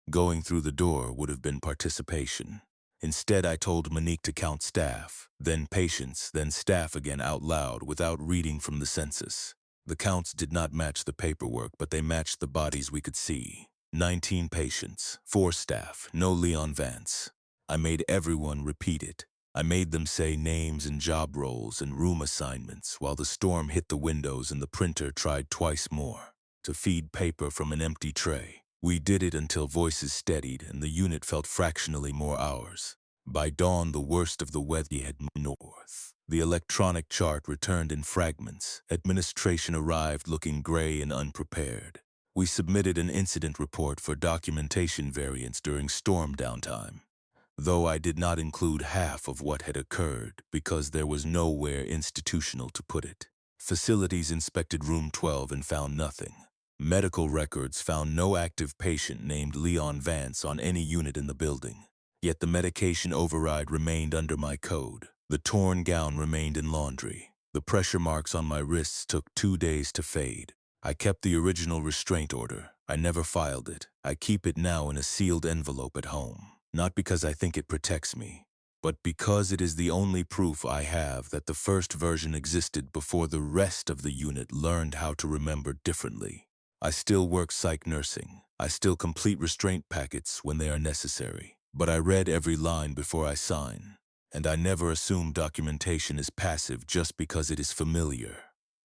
Going through the door would have been participation. Instead, I told Monique to count staff, then patients, then staff again out loud without reading from the census. The counts did not match the paperwork, but they matched the bodies we could see. 19 patients, 4 staff, no Leon Vance. I made everyone repeat it. I made them say names and job roles and room assignments while the storm hit the windows and the printer tried twice more to feed paper from an empty tray. We did it until voices steadied and the unit felt fractionally more ours. By dawn, the worst of the weather had moved north. The electronic chart returned in fragments. Administration arrived looking gray and unprepared. We submitted an incident report for documentation variance during storm downtime, though I did not include half of what had occurred because there was nowhere institutional to put it. Facilities inspected room 12 and found nothing. Medical records found no active patient named Leon Vance on any unit in the building. Yet the medication override remained under my code. The torn gown remained in laundry. The pressure marks on my wrists took 2 days to fade. I kept the original restraint order. I never filed it. I keep it now in a sealed envelope at home. Not because I think it protects me, but because it is the only proof I have that the first version existed before the rest of the unit learned how to remember differently. I still work psych nursing. I still complete restraint packets when they are necessary. But I read every line before I sign, and I never assume documentation is passive just because it is familiar.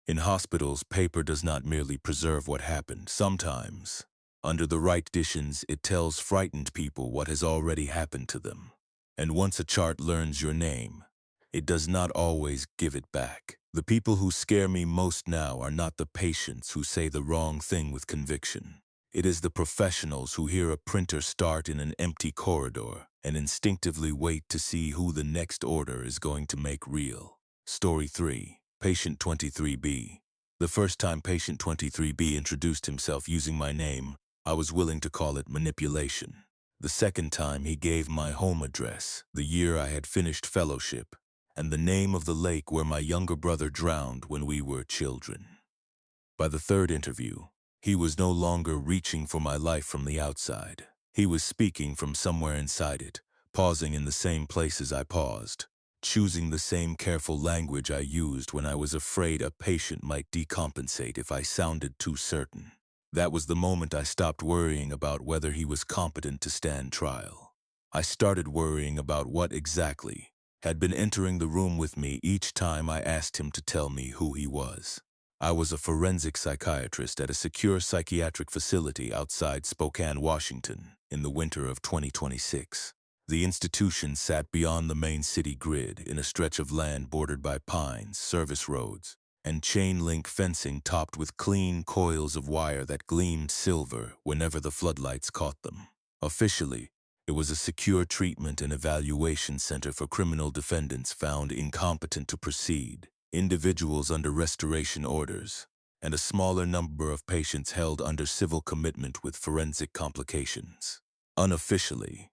In hospitals, paper does not merely preserve what happened. Sometimes, under the right conditions, it tells frightened people what has already happened to them. And once a chart learns your name, it does not always give it back. The people who scare me most now are not the patients who say the wrong thing with conviction. It is the professionals who hear a printer start in an empty corridor and instinctively wait to see who the next order is going to make real. Story 3. Patient 23B. The first time Patient 23B introduced himself using my name, I was willing to call it manipulation. The second time he gave my home address, the year I had finished fellowship, and the name of the lake where my younger brother drowned when we were children. By the third interview, he was no longer reaching for my life from the outside. He was speaking from somewhere inside it, pausing in the same places I paused, choosing the same careful language I used when I was afraid a patient might decompensate if I sounded too certain. That was the moment I stopped worrying about whether he was competent to stand trial. I started worrying about what exactly had been entering the room with me each time I asked him to tell me who he was. I was a forensic psychiatrist at a secure psychiatric facility outside Spokane, Washington, in the winter of 2026. The institution sat beyond the main city grid in a stretch of land bordered by pines, service roads, and chain-link fencing topped with clean coils of wire that gleamed silver whenever the floodlights caught them. Officially, it was a secure treatment and evaluation center for criminal defendants found incompetent to proceed, individuals under restoration orders, and a smaller number of patients held under civil commitment with forensic complications. Unofficially,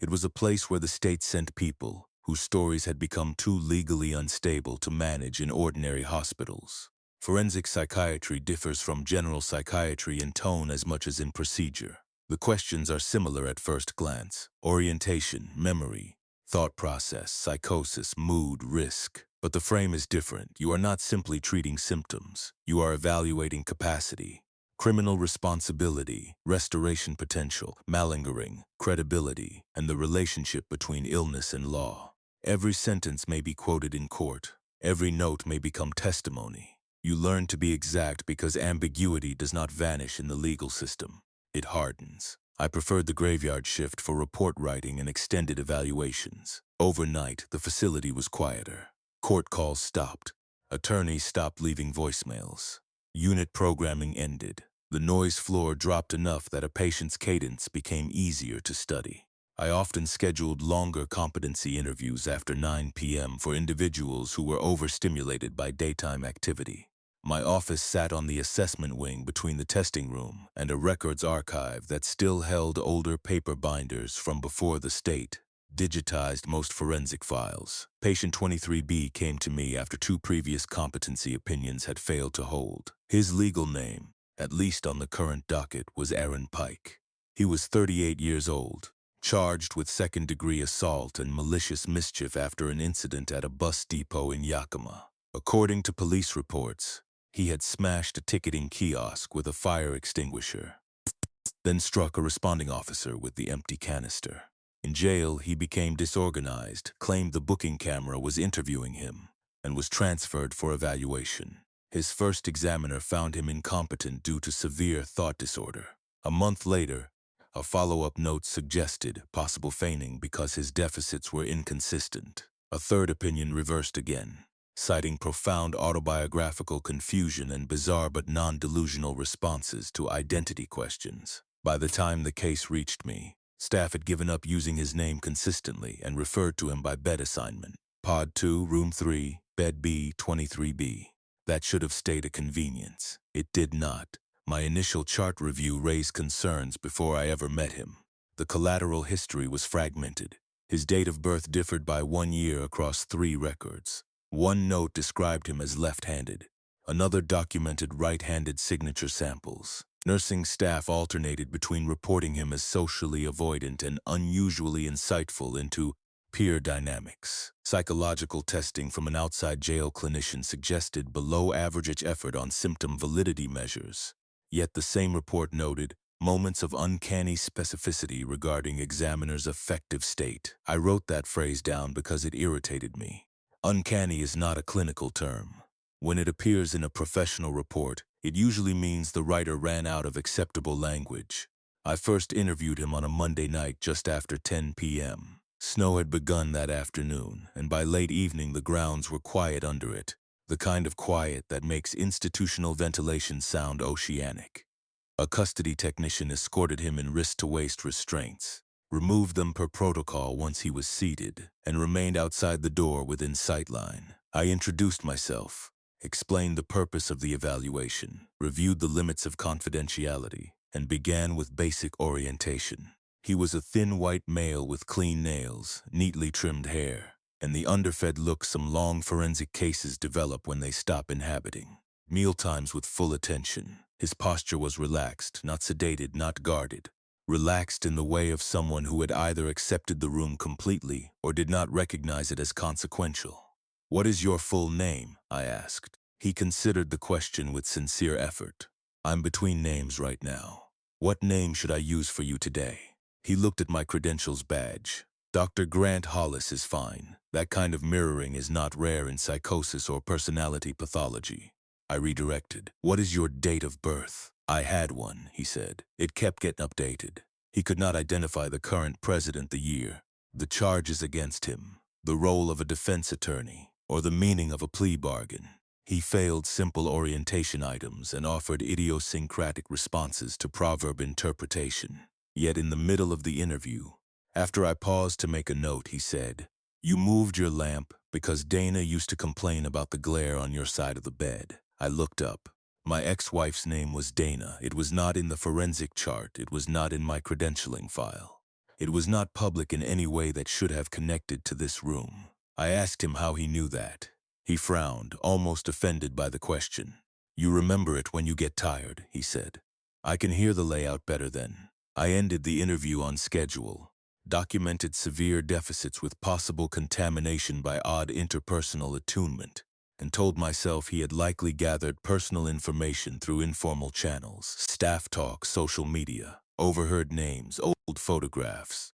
it was a place where the state sent people whose stories had become too legally unstable to manage in ordinary hospitals. Forensic psychiatry differs from general psychiatry in tone as much as in procedure. The questions are similar at first glance: orientation, memory, thought process, psychosis, mood, risk. But the frame is different. You are not simply treating symptoms. You are evaluating capacity, criminal responsibility, restoration potential, malingering, credibility, and the relationship between illness and law. Every sentence may be quoted in court. Every note may become testimony. You learn to be exact because ambiguity does not vanish in the legal system. It hardens. I preferred the graveyard shift for report writing and extended evaluations. Overnight, the facility was quieter. Court calls stopped. Attorneys stopped leaving voicemails. Unit programming ended. The noise floor dropped enough that a patient's cadence became easier to study. I often scheduled longer competency interviews after 9 p.m. for individuals who were overstimulated by daytime activity. My office sat on the assessment wing between the testing room and a records archive that still held older paper binders from before the state digitized most forensic files. Patient 23B came to me after 2 previous competency opinions had failed to hold. His legal name, at least on the current docket, was Aaron Pike. He was 38 years old, charged with second-degree assault and malicious mischief after an incident at a bus depot in Yakima. According to police reports, he had smashed a ticketing kiosk with a fire extinguisher, then struck a responding officer with the empty canister. In jail, he became disorganized, claimed the booking camera was interviewing him, and was transferred for evaluation. His first examiner found him incompetent due to severe thought disorder. A month later, a follow-up note suggested possible feigning because his deficits were inconsistent. A third opinion reversed again, citing profound autobiographical confusion and bizarre but non-delusional responses to identity questions. By the time the case reached me, staff had given up using his name consistently and referred to him by bed assignment. Pod 2, Room 3, Bed B, 23B. That should have stayed a convenience. It did not. My initial chart review raised concerns before I ever met him. The collateral history was fragmented. His date of birth differed by 1 year across 3 records. One note described him as left-handed. Another documented right-handed signature samples. Nursing staff alternated between reporting him as socially avoidant and unusually insightful into peer dynamics. Psychological testing from an outside jail clinician suggested below-average effort on symptom validity measures. Yet the same report noted moments of uncanny specificity regarding examiner's affective state. I wrote that phrase down because it irritated me. Uncanny is not a clinical term. When it appears in a professional report, it usually means the writer ran out of acceptable language. I first interviewed him on a Monday night just after 10 p.m. Snow had begun that afternoon, and by late evening the grounds were quiet under it, the kind of quiet that makes institutional ventilation sound oceanic. A custody technician escorted him in wrist-to-waist restraints, removed them per protocol once he was seated, and remained outside the door within sightline. I introduced myself, explained the purpose of the evaluation, reviewed the limits of confidentiality, and began with basic orientation. He was a thin white male with clean nails, neatly trimmed hair, and the underfed look some long forensic cases develop when they stop inhabiting. Mealtimes with full attention. His posture was relaxed, not sedated, not guarded. Relaxed in the way of someone who had either accepted the room completely or did not recognize it as consequential. "What is your full name?" I asked. He considered the question with sincere effort. "I'm between names right now. What name should I use for you today?" He looked at my credentials badge. "Dr. Grant Hollis is fine. That kind of mirroring is not rare in psychosis or personality pathology." I redirected. "What is your date of birth?" "I had one," he said. "It kept getting updated." He could not identify the current president, the year, the charges against him, the role of a defense attorney, or the meaning of a plea bargain. He failed simple orientation items and offered idiosyncratic responses to proverb interpretation. Yet in the middle of the interview, after I paused to make a note, he said, "You moved your lamp because Dana used to complain about the glare on your side of the bed." I looked up. My ex-wife's name was Dana. It was not in the forensic chart. It was not in my credentialing file. It was not public in any way that should have connected to this room. I asked him how he knew that. He frowned, almost offended by the question. "You remember it when you get tired," he said. "I can hear the layout better then." I ended the interview on schedule, documented severe deficits with possible contamination by odd interpersonal attunement, and told myself he had likely gathered personal information through informal channels, staff talk, social media, overheard names, old photographs.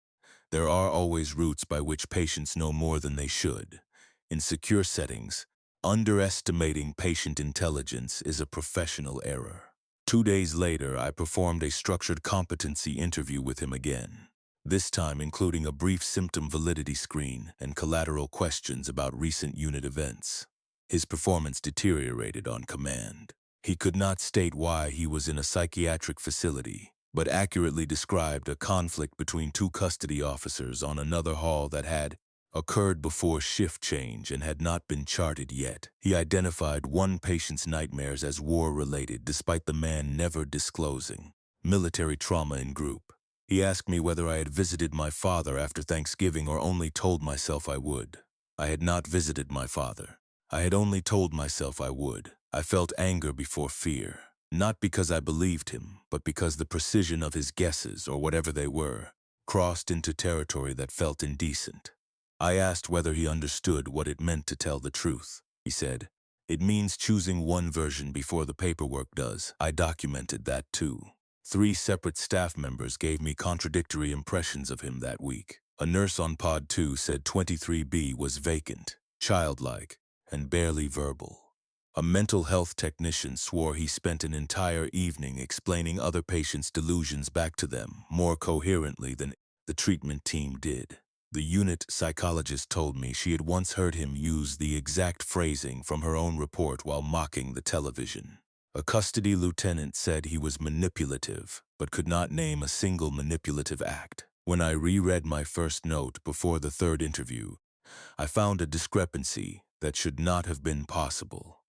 There are always routes by which patients know more than they should. In secure settings, underestimating patient intelligence is a professional error. 2 days later, I performed a structured competency interview with him again, this time including a brief symptom validity screen and collateral questions about recent unit events. His performance deteriorated on command. He could not state why he was in a psychiatric facility, but accurately described a conflict between two custody officers on another hall that had occurred before shift change and had not been charted yet. He identified one patient's nightmares as war-related despite the man never disclosing military trauma in group. He asked me whether I had visited my father after Thanksgiving or only told myself I would. I had not visited my father. I had only told myself I would. I felt anger before fear, not because I believed him, but because the precision of his guesses, or whatever they were, crossed into territory that felt indecent. I asked whether he understood what it meant to tell the truth. He said, "It means choosing one version before the paperwork does." I documented that too. 3 separate staff members gave me contradictory impressions of him that week. A nurse on Pod 2 said 23B was vacant, childlike, and barely verbal. A mental health technician swore he spent an entire evening explaining other patients' delusions back to them more coherently than the treatment team did. The unit psychologist told me she had once heard him use the exact phrasing from her own report while mocking the television. A custody lieutenant said he was manipulative, but could not name a single manipulative act. When I reread my first note before the 3rd interview, I found a discrepancy that should not have been possible.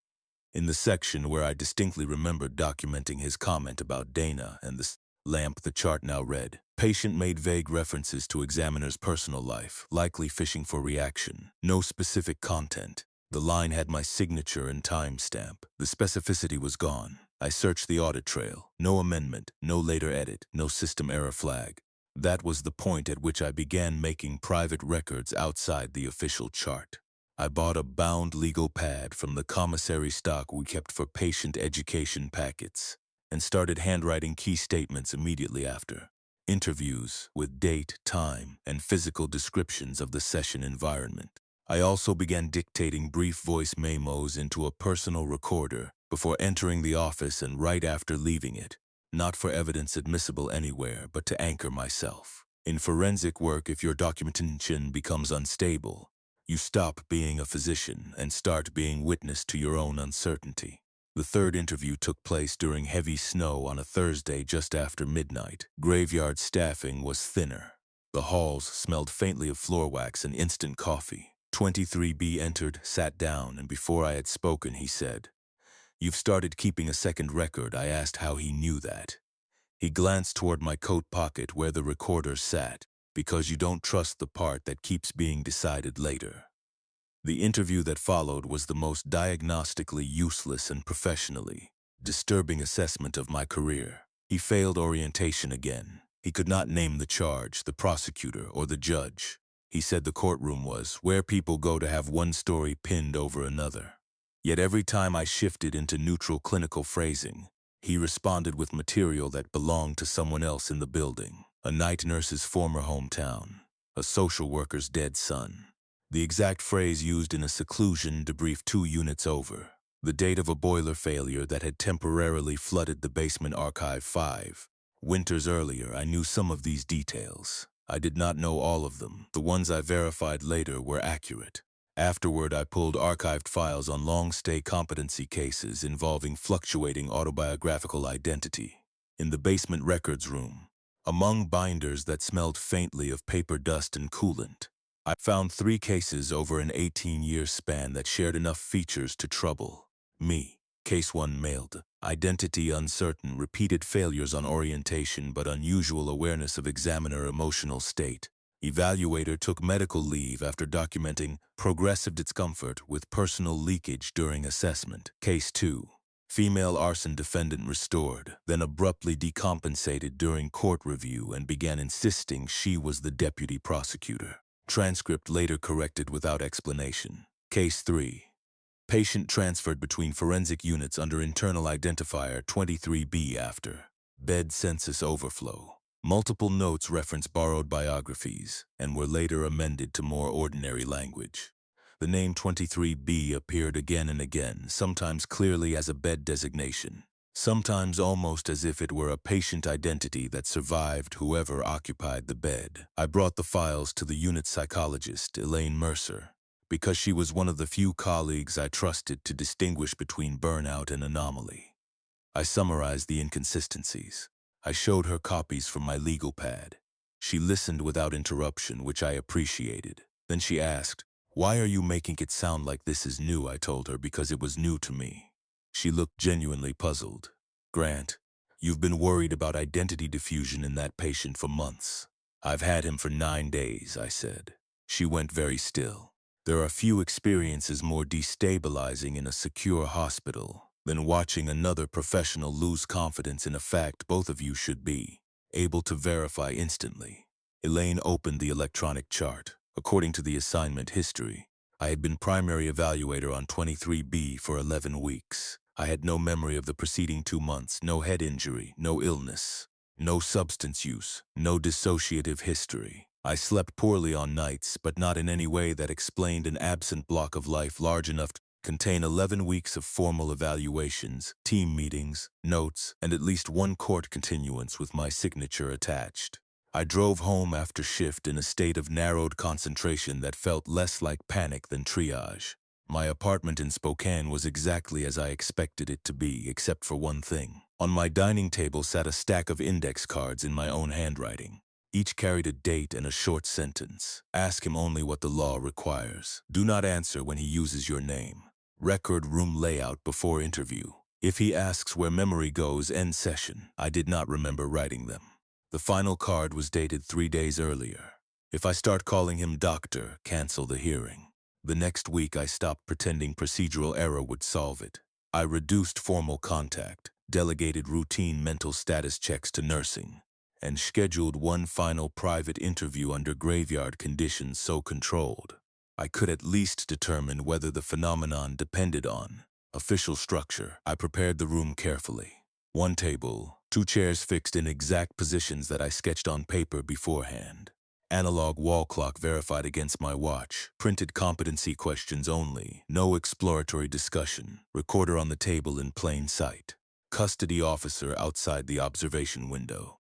In the section where I distinctly remembered documenting his comment about Dana and the lamp, the chart now read, "Patient made vague references to examiner's personal life, likely fishing for reaction. No specific content." The line had my signature and timestamp. The specificity was gone. I searched the audit trail. No amendment, no later edit, no system error flag. That was the point at which I began making private records outside the official chart. I bought a bound legal pad from the commissary stock we kept for patient education packets and started handwriting key statements immediately after. Interviews with date, time, and physical descriptions of the session environment. I also began dictating brief voice memos into a personal recorder before entering the office and right after leaving it, not for evidence admissible anywhere, but to anchor myself. In forensic work, if your documentation becomes unstable, you stop being a physician and start being witness to your own uncertainty. The third interview took place during heavy snow on a Thursday just after midnight. Graveyard staffing was thinner. The halls smelled faintly of floor wax and instant coffee. 23B entered, sat down, and before I had spoken, he said, "You've started keeping a second record." I asked how he knew that. He glanced toward my coat pocket where the recorder sat, "Because you don't trust the part that keeps being decided later." The interview that followed was the most diagnostically useless and professionally disturbing assessment of my career. He failed orientation again. He could not name the charge, the prosecutor, or the judge. He said the courtroom was where people go to have one story pinned over another. Yet every time I shifted into neutral clinical phrasing, he responded with material that belonged to someone else in the building, a night nurse's former hometown, a social worker's dead son. The exact phrase used in a seclusion debrief 2 units over. The date of a boiler failure that had temporarily flooded the basement archive 5. Winters earlier, I knew some of these details. I did not know all of them. The ones I verified later were accurate. Afterward, I pulled archived files on long-stay competency cases involving fluctuating autobiographical identity. In the basement records room, among binders that smelled faintly of paper dust and coolant, I found 3 cases over an 18-year span that shared enough features to trouble me. Case 1 mailed, identity uncertain, repeated failures on orientation but unusual awareness of examiner emotional state. Evaluator took medical leave after documenting progressive discomfort with personal leakage during assessment. Case 2. Female arson defendant restored, then abruptly decompensated during court review and began insisting she was the deputy prosecutor. Transcript later corrected without explanation. Case 3. Patient transferred between forensic units under internal identifier 23B after bed census overflow. Multiple notes reference borrowed biographies and were later amended to more ordinary language. The name 23B appeared again and again, sometimes clearly as a bed designation, sometimes almost as if it were a patient identity that survived whoever occupied the bed. I brought the files to the unit psychologist, Elaine Mercer, because she was one of the few colleagues I trusted to distinguish between burnout and anomaly. I summarized the inconsistencies. I showed her copies from my legal pad. She listened without interruption, which I appreciated. Then she asked, "Why are you making it sound like this is new?" I told her, "Because it was new to me." She looked genuinely puzzled. "Grant, you've been worried about identity diffusion in that patient for months." "I've had him for 9 days," I said. She went very still. There are few experiences more destabilizing in a secure hospital than watching another professional lose confidence in a fact both of you should be able to verify instantly. Elaine opened the electronic chart. According to the assignment history, I had been primary evaluator on 23B for 11 weeks. I had no memory of the preceding 2 months, no head injury, no illness, no substance use, no dissociative history. I slept poorly on nights, but not in any way that explained an absent block of life large enough to contain 11 weeks of formal evaluations, team meetings, notes, and at least 1 court continuance with my signature attached. I drove home after shift in a state of narrowed concentration that felt less like panic than triage. My apartment in Spokane was exactly as I expected it to be, except for one thing. On my dining table sat a stack of index cards in my own handwriting. Each carried a date and a short sentence. "Ask him only what the law requires. Do not answer when he uses your name. Record room layout before interview. If he asks where memory goes, end session." I did not remember writing them. The final card was dated 3 days earlier. "If I start calling him doctor, cancel the hearing." The next week I stopped pretending procedural error would solve it. I reduced formal contact, delegated routine mental status checks to nursing, and scheduled 1 final private interview under graveyard conditions so controlled I could at least determine whether the phenomenon depended on official structure. I prepared the room carefully. 1 table, 2 chairs fixed in exact positions that I sketched on paper beforehand. Analog wall clock verified against my watch. Printed competency questions only. No exploratory discussion. Recorder on the table in plain sight. Custody officer outside the observation window.